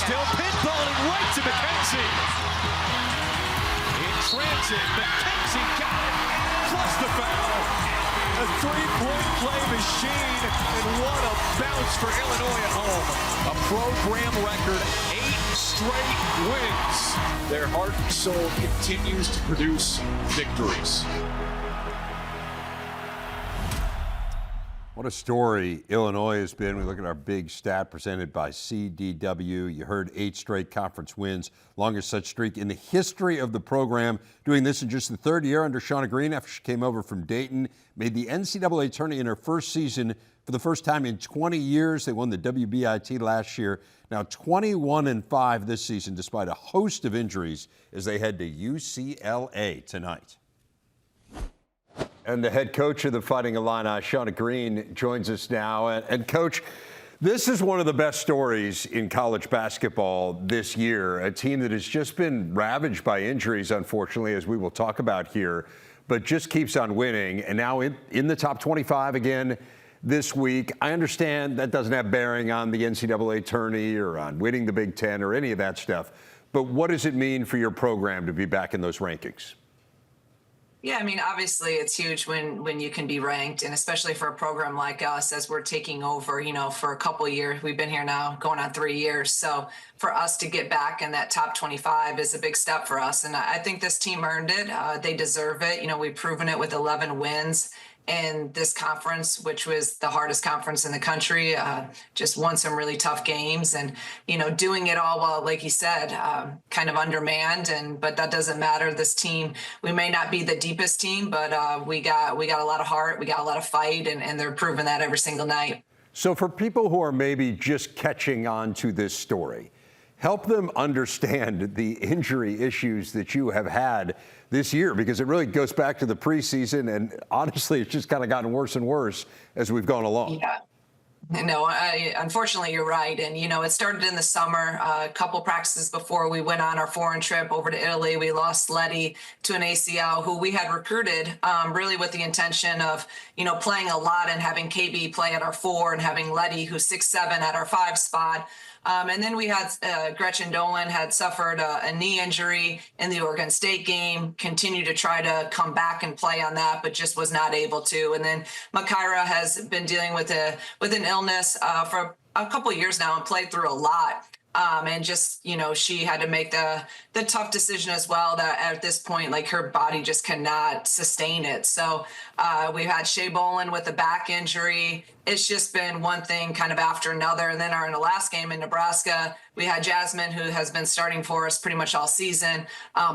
Still pinballing right to McKenzie. In transit, McKenzie got it, plus the foul. A three-point play machine, and what a bounce for Illinois at home. A program record, 8 straight wins. Their heart and soul continues to produce victories. What a story Illinois has been. We look at our big stat presented by CDW. You heard 8 straight conference wins, longest such streak in the history of the program. Doing this in just the 3rd year under Shauna Green after she came over from Dayton. Made the NCAA tournament in her first season for the first time in 20 years. They won the WBIT last year. Now 21-5 this season despite a host of injuries as they head to UCLA tonight. And the head coach of the Fighting Illini, Shauna Green, joins us now. And Coach, this is one of the best stories in college basketball this year. A team that has just been ravaged by injuries, unfortunately, as we will talk about here, but just keeps on winning. And now in the top 25 again this week. I understand that doesn't have bearing on the NCAA tourney or on winning the Big Ten or any of that stuff. But what does it mean for your program to be back in those rankings? Yeah, I mean, obviously it's huge when you can be ranked, and especially for a program like us as we're taking over, for a couple of years. We've been here now going on 3 years. So for us to get back in that top 25 is a big step for us. And I think this team earned it. They deserve it. We've proven it with 11 wins in this conference, which was the hardest conference in the country. Just won some really tough games, and doing it all while, like you said, kind of undermanned. But that doesn't matter. This team, we may not be the deepest team, but we got a lot of heart, we got a lot of fight, and they're proving that every single night. So for people who are maybe just catching on to this story, help them understand the injury issues that you have had this year, because it really goes back to the preseason, and honestly, it's just kind of gotten worse and worse as we've gone along. Yeah. No, unfortunately, you're right. And, it started in the summer, a couple practices before we went on our foreign trip over to Italy. We lost Letty to an ACL, who we had recruited really with the intention of, playing a lot and having KB play at our 4 and having Letty, who's 6'7", at our 5 spot. And then we had Gretchen Dolan had suffered a knee injury in the Oregon State game, continued to try to come back and play on that, but just was not able to. And then Makaira has been dealing with an illness for a couple of years now and played through a lot. And just, she had to make the tough decision as well that at this point, like, her body just cannot sustain it. So we've had Shea Bolin with a back injury. It's just been one thing kind of after another. And then in the last game in Nebraska, we had Jasmine, who has been starting for us pretty much all season,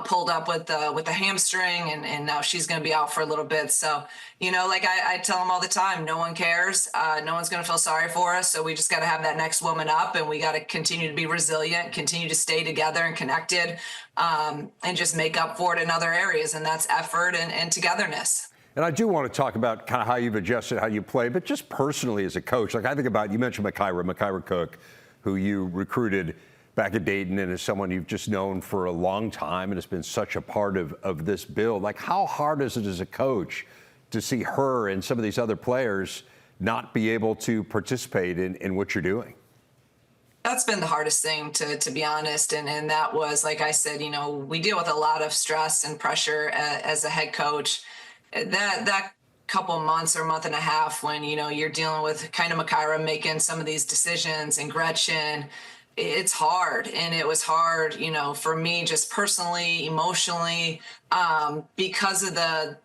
pulled up with the hamstring, and now she's going to be out for a little bit. So, like I tell them all the time, no one cares. No one's going to feel sorry for us. So we just got to have that next woman up, and we got to continue to be resilient, continue to stay together and connected, and just make up for it in other areas. And that's effort and togetherness. And I do want to talk about kind of how you've adjusted, how you play, but just personally as a coach. Like, I think about, you mentioned Makaira Cook, who you recruited back at Dayton and is someone you've just known for a long time and has been such a part of this build. Like, how hard is it as a coach to see her and some of these other players not be able to participate in what you're doing? That's been the hardest thing, to be honest. And that was, like I said, we deal with a lot of stress and pressure as a head coach. That couple months or month and a half when, you're dealing with kind of Makaira making some of these decisions, and Gretchen, it's hard. And it was hard, for me, just personally, emotionally, because of the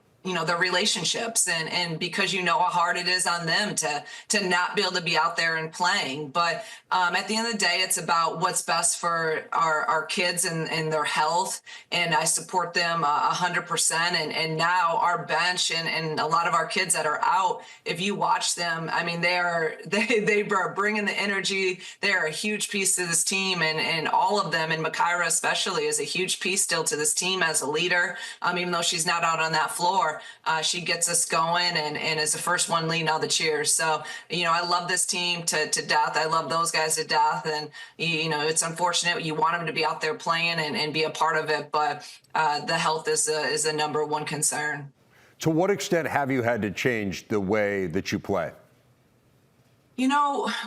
relationships and because how hard it is on them to not be able to be out there and playing. But at the end of the day, it's about what's best for our kids and their health. And I support them 100%. And now our bench and a lot of our kids that are out, if you watch them, I mean, they are bringing the energy. They're a huge piece to this team, and all of them, and Makaira especially, is a huge piece still to this team as a leader. Even though she's not out on that floor, she gets us going and is the first one leading all the cheers. So, I love this team to death. I love those guys to death. And, it's unfortunate. You want them to be out there playing and be a part of it. But the health is a number one concern. To what extent have you had to change the way that you play?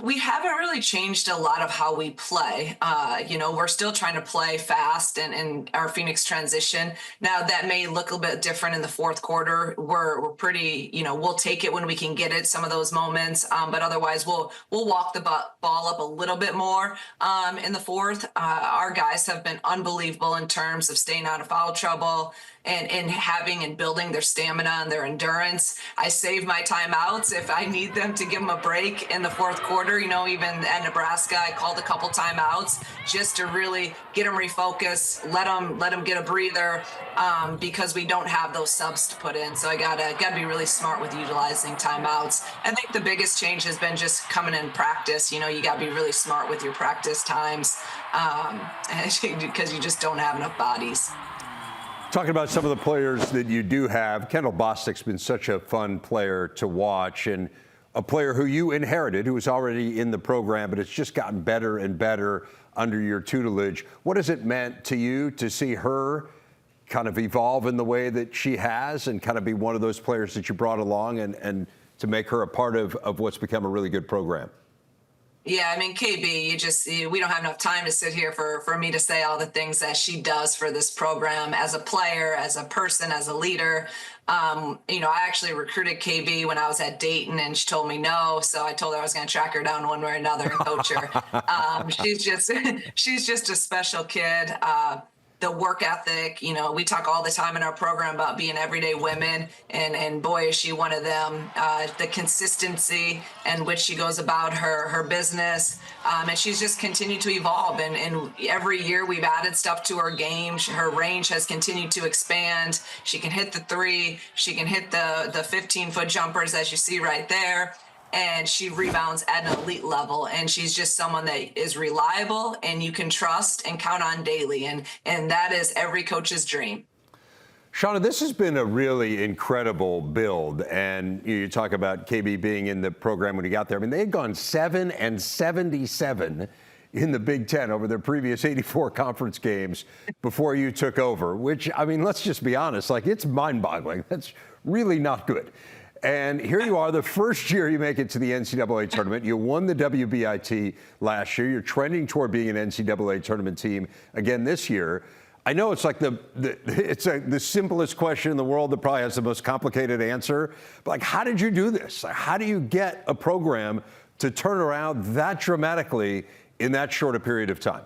We haven't really changed a lot of how we play. We're still trying to play fast and our Phoenix transition. Now that may look a little bit different in the fourth quarter. We're pretty, we'll take it when we can get it, some of those moments. But otherwise we'll walk the ball up a little bit more in the fourth. Our guys have been unbelievable in terms of staying out of foul trouble and having and building their stamina and their endurance. I save my timeouts if I need them to give them a break in the fourth quarter. Even at Nebraska, I called a couple timeouts just to really get them refocused, let them get a breather, because we don't have those subs to put in. So I gotta be really smart with utilizing timeouts. I think the biggest change has been just coming in practice. You gotta be really smart with your practice times, because you just don't have enough bodies. Talking about some of the players that you do have, Kendall Bostic's been such a fun player to watch, and a player who you inherited, who was already in the program, but it's just gotten better and better under your tutelage. What has it meant to you to see her kind of evolve in the way that she has and kind of be one of those players that you brought along and to make her a part of what's become a really good program? Yeah, KB, we don't have enough time to sit here for me to say all the things that she does for this program as a player, as a person, as a leader. I actually recruited KB when I was at Dayton, and she told me no. So I told her I was going to track her down one way or another and coach her. She's just a special kid. The work ethic, we talk all the time in our program about being everyday women, and boy, is she one of them. The consistency in which she goes about her business, and she's just continued to evolve. And every year we've added stuff to her game. Her range has continued to expand. She can hit the three. She can hit the 15-foot jumpers, as you see right there. And she rebounds at an elite level, and she's just someone that is reliable and you can trust and count on daily, and that is every coach's dream. Shauna, this has been a really incredible build, and you talk about KB being in the program when he got there. They had gone 7-77 in the Big Ten over their previous 84 conference games before you took over, which, let's just be honest, it's mind-boggling. That's really not good. And here you are, the first year you make it to the NCAA tournament. You won the WBIT last year. You're trending toward being an NCAA tournament team again this year. I know it's like the simplest question in the world that probably has the most complicated answer. But how did you do this? How do you get a program to turn around that dramatically in that short a period of time?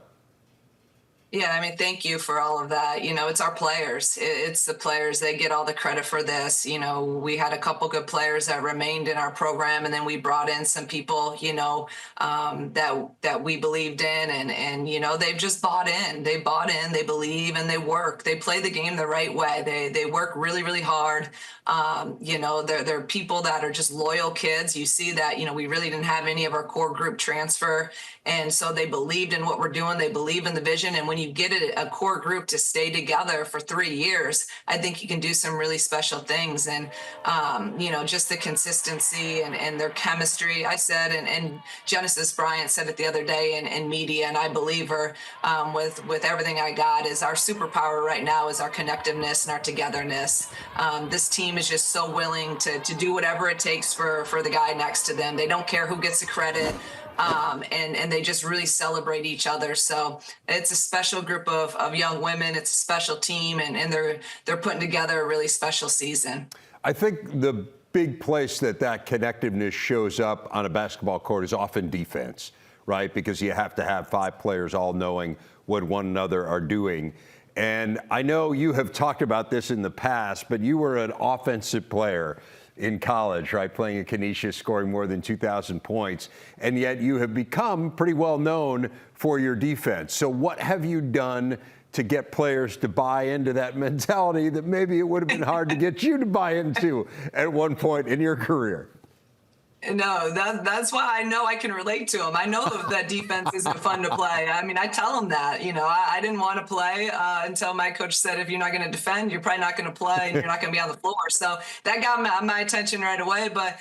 Yeah, thank you for all of that. It's our players. It's the players. They get all the credit for this. We had a couple good players that remained in our program, and then we brought in some people, that we believed in, and they've just bought in. They bought in, they believe, and they work. They play the game the right way. They work really, really hard. They're people that are just loyal kids. You see that, we really didn't have any of our core group transfer. And so they believed in what we're doing. They believe in the vision. And when you get a core group to stay together for 3 years, I think you can do some really special things. And, just the consistency and their chemistry, I said, and Genesis Bryant said it the other day in media, and I believe her, with everything I got, is our superpower right now is our connectiveness and our togetherness. This team is just so willing to do whatever it takes for the guy next to them. They don't care who gets the credit. And they just really celebrate each other. So it's a special group of young women. It's a special team, and they're putting together a really special season. I think the big place that connectiveness shows up on a basketball court is often defense, right? Because you have to have 5 players all knowing what one another are doing. And I know you have talked about this in the past, but you were an offensive player in college, right, playing at Canisius, scoring more than 2,000 points, and yet you have become pretty well known for your defense. So what have you done to get players to buy into that mentality that maybe it would have been hard to get you to buy into at one point in your career? No, that's why I know I can relate to them. I know that defense isn't fun to play. I tell them that, I didn't want to play until my coach said, if you're not going to defend, you're probably not going to play and you're not going to be on the floor. So that got my attention right away. But,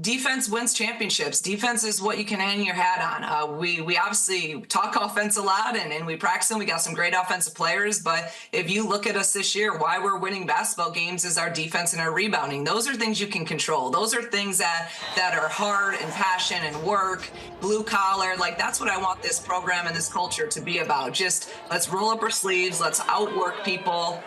Defense wins championships. Defense is what you can hang your hat on. We obviously talk offense a lot, and we practice them. We got some great offensive players, but if you look at us this year, why we're winning basketball games is our defense and our rebounding. Those are things you can control. Those are things that are hard and passion and work, blue collar. Like, that's what I want this program and this culture to be about. Just let's roll up our sleeves, let's outwork people.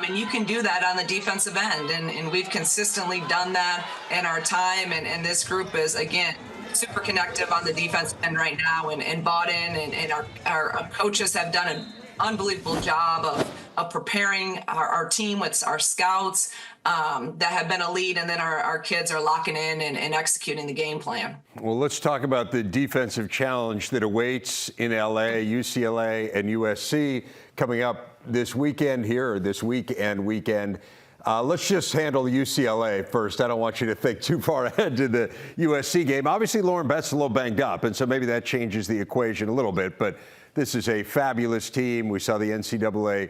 And you can do that on the defensive end. And we've consistently done that in our time. And this group is, again, super connective on the defensive end right now and bought in. And our coaches have done an unbelievable job of preparing our team with our scouts that have been a lead. And then our kids are locking in and executing the game plan. Well, let's talk about the defensive challenge that awaits in LA, UCLA, and USC coming up this weekend here, or this weekend. Let's just handle UCLA first. I don't want you to think too far ahead to the USC game. Obviously, Lauren Bett's a little banged up, and so maybe that changes the equation a little bit. But this is a fabulous team. We saw the NCAA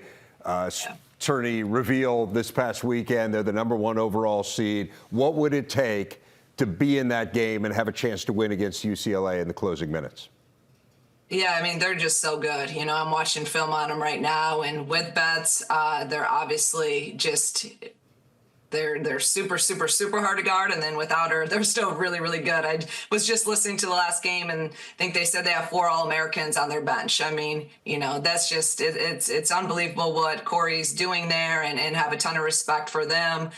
tourney reveal this past weekend. They're the #1 overall seed. What would it take to be in that game and have a chance to win against UCLA in the closing minutes? Yeah, I mean, they're just so good. You know, I'm watching film on them right now, and with Betts, they're obviously just they're super, super, super hard to guard. And then without her, they're still really, really good. I was just listening to the last game, and I think they said they have 4 All-Americans on their bench. I mean, you know, that's just it's unbelievable what Corey's doing there, and have a ton of respect for them.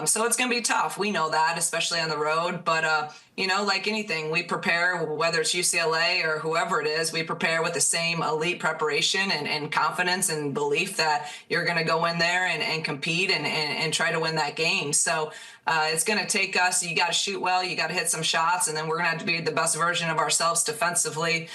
So it's going to be tough. We know that, especially on the road. But you know, like anything, we prepare, whether it's UCLA or whoever it is, we prepare with the same elite preparation and confidence and belief that you're going to go in there and compete and try to win that game. So it's going to take us, you got to shoot well, you got to hit some shots, and then we're going to have to be the best version of ourselves defensively.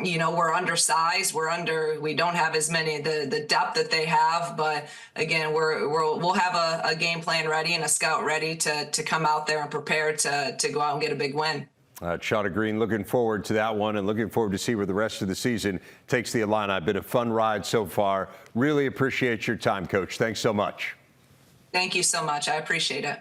You know, we're undersized, we don't have as many, the depth that they have, but again, we'll have a game plan ready and a scout ready to come out there and prepare to go out and get a big win. Shauna Green, looking forward to that one and looking forward to see where the rest of the season takes the Illini. Been a fun ride so far. Really appreciate your time, Coach. Thanks so much. Thank you so much. I appreciate it.